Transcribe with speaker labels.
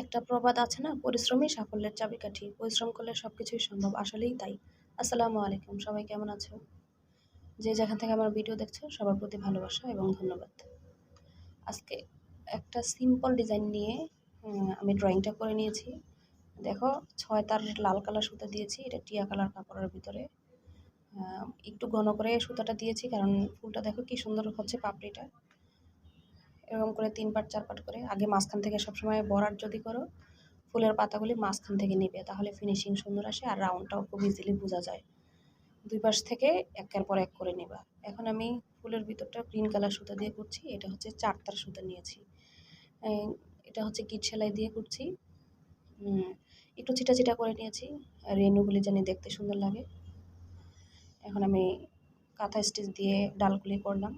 Speaker 1: একটা প্রবাদ আছে না, পরিশ্রমই সাফল্যের চাবিকাঠি। পরিশ্রম করলে সবকিছুই সম্ভব। আসলেই তাই। আসসালামু আলাইকুম। সবাই কেমন আছো? যে যেখান থেকে আমার ভিডিও দেখছো সবার প্রতি ভালোবাসা এবং ধন্যবাদ। আজকে একটা সিম্পল ডিজাইন নিয়ে আমি ড্রয়িংটা করে নিয়েছি। দেখো, ৬ তার লাল কালার সুতা দিয়েছি। এটা টিয়া কালার কাপড়ের ভিতরে। একটু ঘন করে সুতাটা দিয়েছি কারণ ফুলটা দেখো কি সুন্দর হচ্ছে পাপড়িটা। এরকম করে ৩ পাট ৪ পাট করে আগে মাঝখান থেকে সবসময় বর্ডার যদি করো, ফুলের পাতাগুলি মাঝখান থেকে নিবে, তাহলে ফিনিশিং সুন্দর আসে আর রাউন্ডটাও খুব ইজিলি বোঝা যায়। ২ পাশ থেকে একের পর এক করে নিবা। এখন আমি ফুলের ভিতরটা গ্রিন কালার সুতা দিয়ে করছি। এটা হচ্ছে ৪ তার সুতা নিয়েছি। এটা হচ্ছে গিট সেলাই দিয়ে করছি। একটু ছিটা ছিটা করে নিয়েছি, রেণুগুলি যেন দেখতে সুন্দর লাগে। এখন আমি কাঁথা স্টিচ দিয়ে ডালগুলি করলাম।